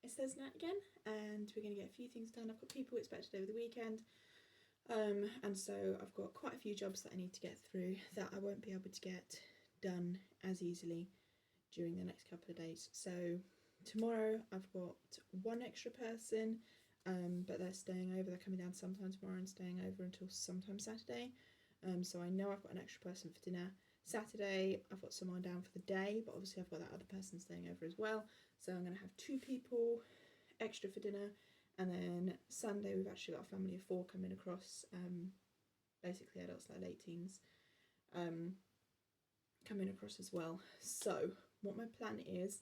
It's Thursday night again, and we're going to get a few things done. I've got people expected over the weekend, and so I've got quite a few jobs that I need to get through that I won't be able to get done as easily during the next couple of days. So tomorrow I've got one extra person, but they're staying over. They're coming down sometime tomorrow and staying over until sometime Saturday. So I know I've got an extra person for dinner. Saturday I've got someone down for the day, but obviously I've got that other person staying over as well. So I'm going to have 2 people extra for dinner, and then Sunday we've actually got a family of 4 coming across, basically adults like late teens, coming across as well. So what my plan is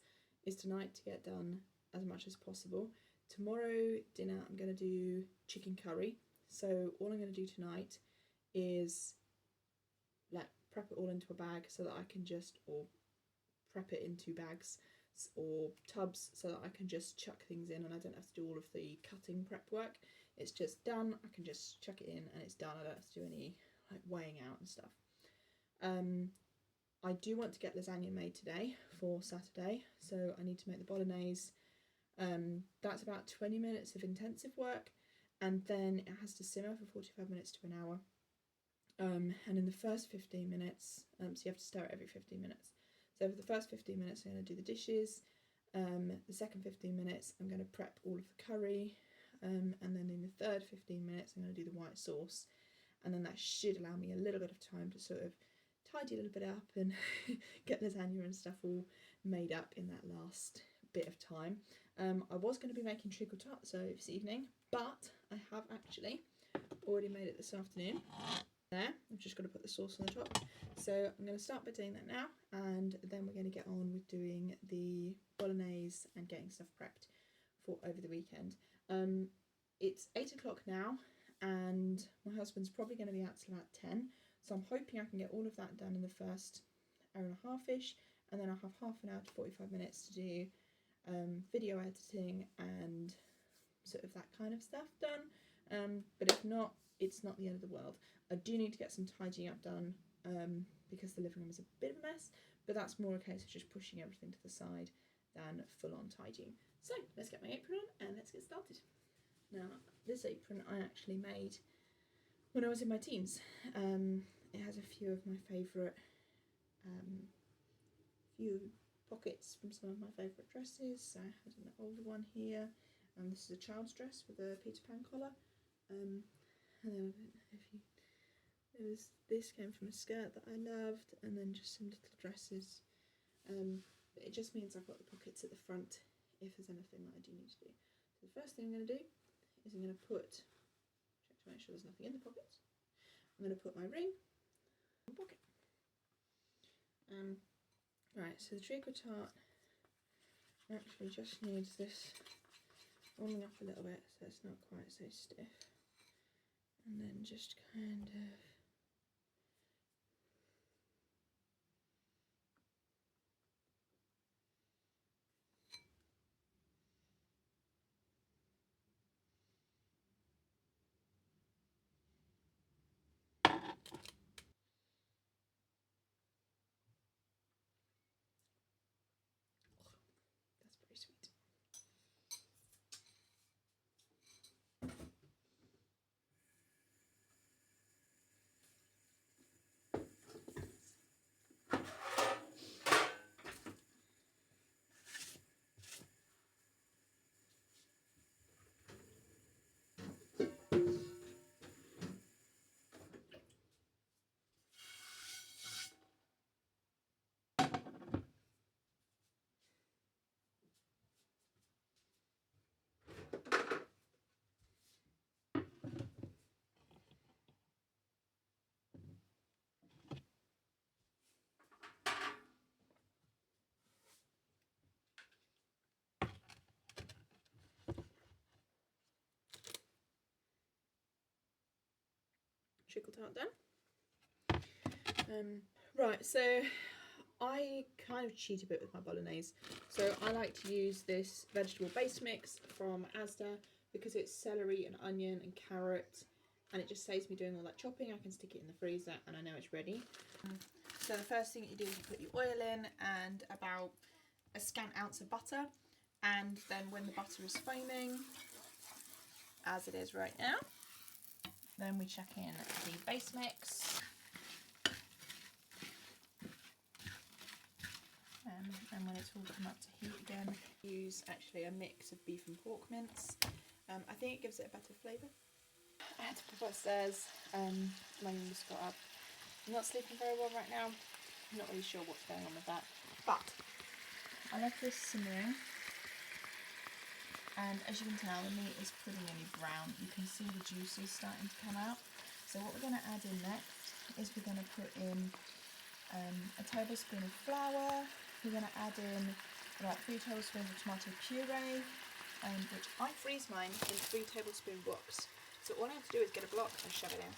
tonight to get done as much as possible. Tomorrow dinner I'm going to do chicken curry. So all I'm going to do tonight is like prep it all into a bag so that I can just, or prep it into bags or tubs so that I can just chuck things in and I don't have to do all of the cutting prep work. It's just done. I can just chuck it in and it's done. I don't have to do any like weighing out and stuff. I do want to get lasagna made today for Saturday, so I need to make the bolognese. That's about 20 minutes of intensive work, and then it has to simmer for 45 minutes to an hour. And in the first 15 minutes, so you have to stir it every 15 minutes. So for the first 15 minutes, I'm going to do the dishes. The second 15 minutes, I'm going to prep all of the curry. And then in the third 15 minutes, I'm going to do the white sauce. And then that should allow me a little bit of time to sort of tidy a little bit up and get lasagna and stuff all made up in that last bit of time. I was going to be making treacle tart this evening, but I have actually already made it this afternoon. There, I've just got to put the sauce on the top. So I'm going to start by doing that now, and then we're going to get on with doing the bolognese and getting stuff prepped for over the weekend. It's 8 o'clock now, and my husband's probably going to be out till about 10, so I'm hoping I can get all of that done in the first hour and a half-ish, and then I'll have half an hour to 45 minutes to do video editing and sort of that kind of stuff done. But if not, it's not the end of the world. I do need to get some tidying up done because the living room is a bit of a mess, but that's more a case of just pushing everything to the side than full-on tidying. So let's get my apron on and let's get started. Now, this apron I actually made when I was in my teens. It has a few of my favourite few pockets from some of my favourite dresses. So I had an older one here, and this is a child's dress with a Peter Pan collar. And then I don't know if you, this came from a skirt that I loved, and then just some little dresses. But it just means I've got the pockets at the front if there's anything that I do need to do. So the first thing I'm going to do is I'm going to check to make sure there's nothing in the pockets. I'm going to put my ring in the pocket. Right, so the treacle tart actually just needs this rolling up a little bit so it's not quite so stiff. And then just kind of that's pretty sweet. Treacle tart done. Right, so I kind of cheat a bit with my bolognese. So I like to use this vegetable base mix from Asda because it's celery and onion and carrot, and it just saves me doing all that chopping. I can stick it in the freezer and I know it's ready. So the first thing that you do is you put your oil in and about a scant ounce of butter. And then when the butter is foaming, as it is right now, then we chuck in the base mix. And when it's all come up to heat again, use actually a mix of beef and pork mince. I think it gives it a better flavour. I had to pop upstairs. My youngest got up. I'm not sleeping very well right now. I'm not really sure what's going on with that. But I left this simmering. And as you can tell, the meat is pretty nearly brown. You can see the juices starting to come out. So what we're going to add in next is we're going to put in a tablespoon of flour. We're going to add in about 3 tablespoons of tomato puree, which I freeze mine in 3 tablespoon blocks. So all I have to do is get a block and shove it in.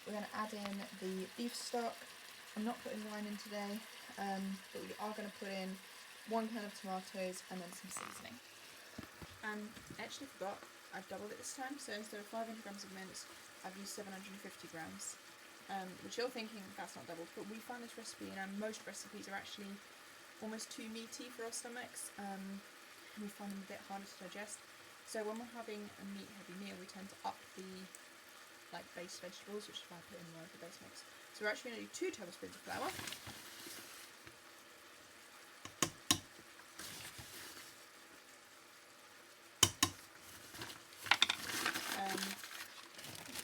We're going to add in the beef stock. I'm not putting wine in today, but we are going to put in 1 can of tomatoes and then some seasoning. I actually forgot, I've doubled it this time, so instead of 500 grams of mince, I've used 750 grams, which you're thinking that's not doubled, but we find this recipe, and most recipes are actually almost too meaty for our stomachs. We find them a bit harder to digest, so when we're having a meat-heavy meal, we tend to up the base vegetables, which is why I put in more of the base mix. So we're actually going to do 2 tablespoons of flour.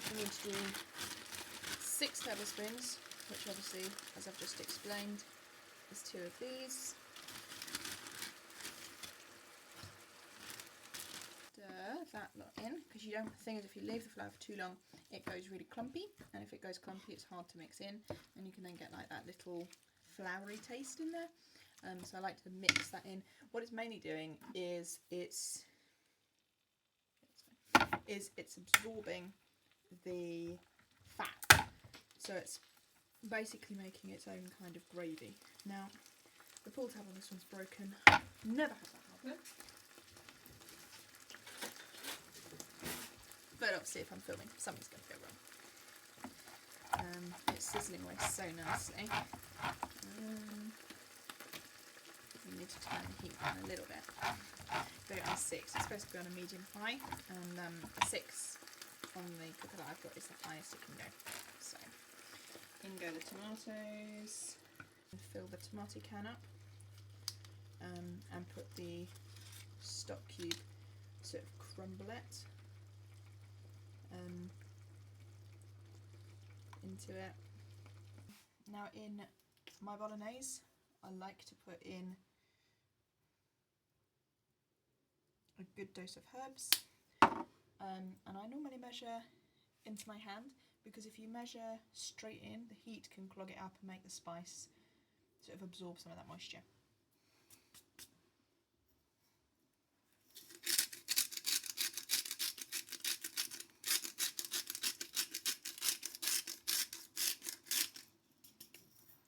We need to do 6 tablespoons, which obviously, as I've just explained, is 2 of these. Stir that lot in, because you don't. The thing is, if you leave the flour for too long, it goes really clumpy, and if it goes clumpy, it's hard to mix in, and you can then get like that little floury taste in there. So I like to mix that in. What it's mainly doing is it's absorbing the fat, so it's basically making its own kind of gravy. Now the pull tab on this one's broken. Never had that happen, but obviously if I'm filming, something's going to go wrong. It's sizzling away so nicely. You need to turn the heat down a little bit. Put it on 6. It's supposed to be on a medium high, and 6 on the cooker that I've got is the highest it can go. So in go the tomatoes, and fill the tomato can up, and put the stock cube, sort of crumble it into it. Now in my bolognese, I like to put in a good dose of herbs, and I normally measure into my hand, because if you measure straight in, the heat can clog it up and make the spice sort of absorb some of that moisture.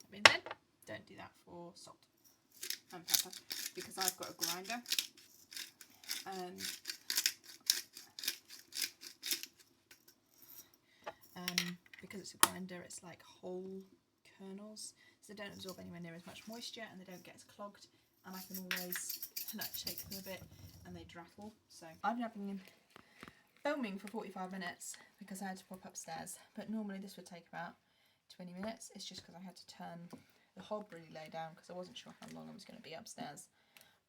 I mean, then don't do that for salt and pepper, because I've got a grinder. Because it's a grinder, it's like whole kernels, so they don't absorb anywhere near as much moisture, and they don't get as clogged, and I can always shake them a bit and they drattle. So I've been filming for 45 minutes because I had to pop upstairs, but normally this would take about 20 minutes. It's just because I had to turn the hob really low down because I wasn't sure how long I was going to be upstairs,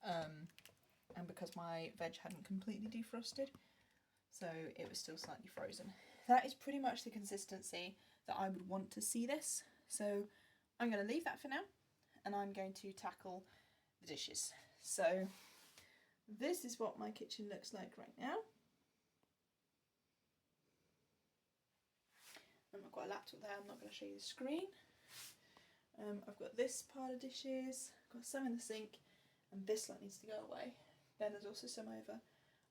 and because my veg hadn't completely defrosted, so it was still slightly frozen. That is pretty much the consistency that I would want to see this. So I'm going to leave that for now, and I'm going to tackle the dishes. So this is what my kitchen looks like right now. I've got a laptop there, I'm not going to show you the screen. I've got this pile of dishes, I've got some in the sink, and this lot needs to go away. Then there's also some over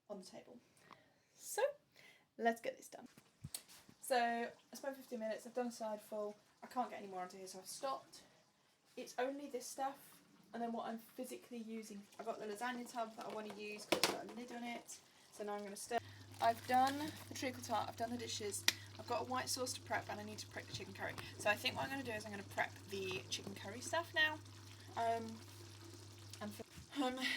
on the table. So let's get this done. So I spent 15 minutes, I've done a side full, I can't get any more onto here, so I've stopped. It's only this stuff, and then what I'm physically using. I've got the lasagna tub that I want to use because it's got a lid on it, so now I'm going to stir. I've done the treacle tart, I've done the dishes, I've got a white sauce to prep, and I need to prep the chicken curry. So I think what I'm going to do is I'm going to prep the chicken curry stuff now.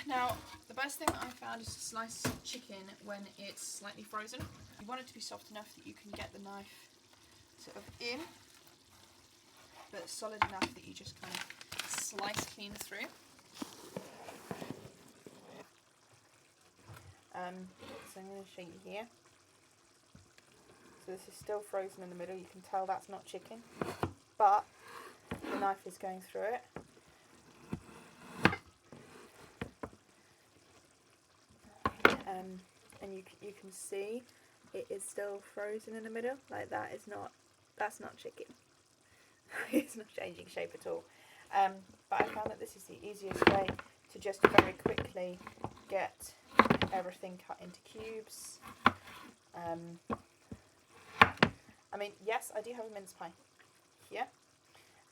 Now, the best thing that I found is to slice chicken when it's slightly frozen. You want it to be soft enough that you can get the knife sort of in, but solid enough that you just kind of slice clean through. So I'm going to show you here. So this is still frozen in the middle. You can tell that's not chicken, but the knife is going through it. And you can see it is still frozen in the middle. Like that's not chicken. It's not changing shape at all. But I found that this is the easiest way to just very quickly get everything cut into cubes. I mean, yes, I do have a mince pie here.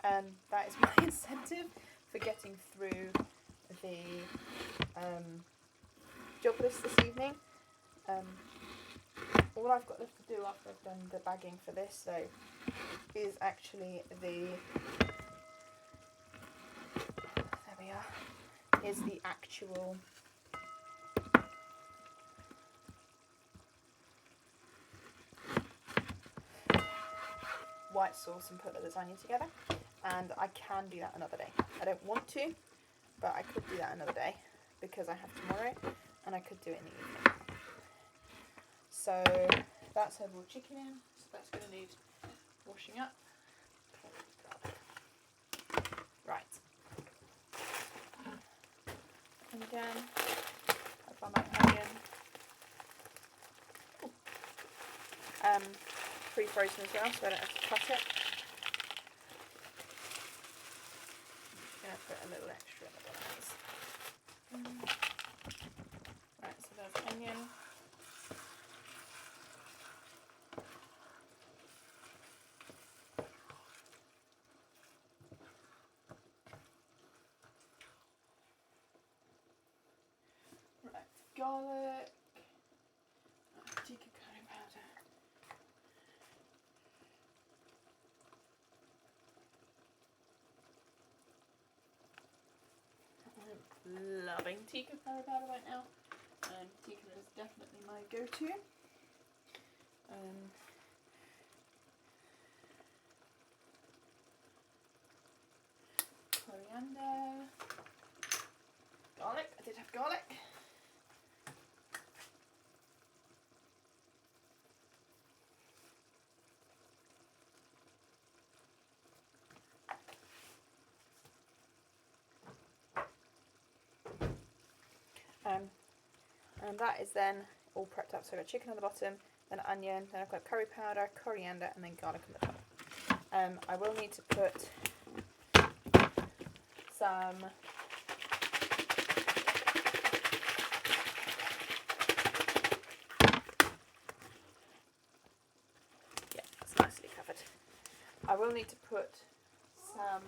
That is my incentive for getting through the job list this evening. All I've got left to do after I've done the bagging for this, though, is actually is the actual white sauce and put the lasagna together. And I can do that another day. I don't want to, but I could do that another day because I have tomorrow, and I could do it in the evening. So that's our raw chicken in, so that's going to need washing up. Right. And again, I found my onion. Pre-frozen as well, so I don't have to cut it. I'm going to put a little extra in the bolognese. Right, so there's onion. Right, garlic. Tikka curry powder. I'm loving tikka curry powder right now. Tikka is definitely my go-to. Coriander. Garlic. I did have garlic. And that is then all prepped up. So I've got chicken on the bottom, then onion, then I've got curry powder, coriander, and then garlic on the top. I will need to put some it's nicely covered. I will need to put some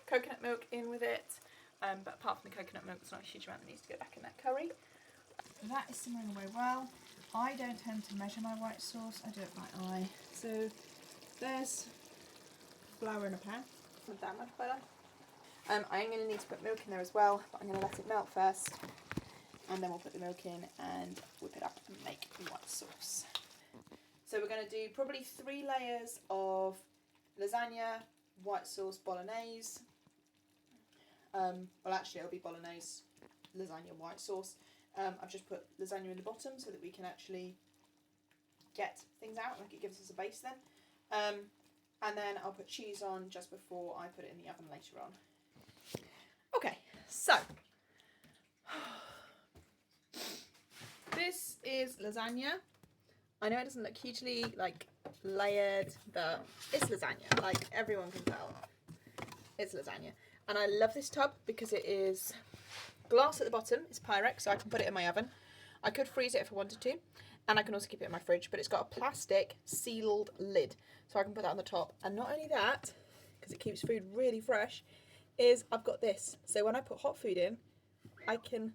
coconut milk in with it. But apart from the coconut milk, there's not a huge amount that needs to go back in that curry. That is simmering away well. I don't tend to measure my white sauce, I do it by eye. So there's flour in a pan. Not that much better. I am going to need to put milk in there as well, but I'm going to let it melt first. And then we'll put the milk in and whip it up and make the white sauce. So we're going to do probably 3 layers of lasagna, white sauce, bolognese. Well, actually it'll be bolognese, lasagna, white sauce. I've just put lasagna in the bottom so that we can actually get things out, like it gives us a base then. And then I'll put cheese on just before I put it in the oven later on. Okay, so this is lasagna. I know it doesn't look hugely like layered, but it's lasagna. Like everyone can tell, it's lasagna. And I love this tub because it is glass at the bottom. It's Pyrex, so I can put it in my oven. I could freeze it if I wanted to, and I can also keep it in my fridge, but it's got a plastic sealed lid, so I can put that on the top. And not only that, because it keeps food really fresh, is I've got this. So when I put hot food in, I can,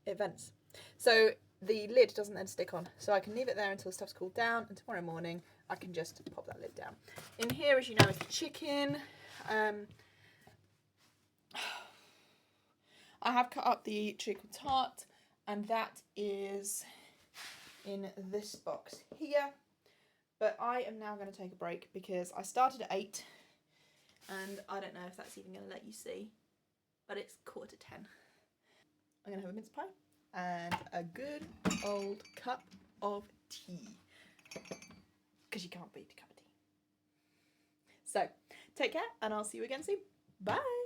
it vents. So the lid doesn't then stick on, so I can leave it there until stuff's cooled down, and tomorrow morning I can just pop that lid down. In here, as you know, is chicken. I have cut up the treacle tart, and that is in this box here. But I am now going to take a break because I started at 8, and I don't know if that's even going to let you see, but it's 9:45. I'm going to have a mince pie and a good old cup of tea, because you can't beat a cup of tea. So, take care, and I'll see you again soon. Bye!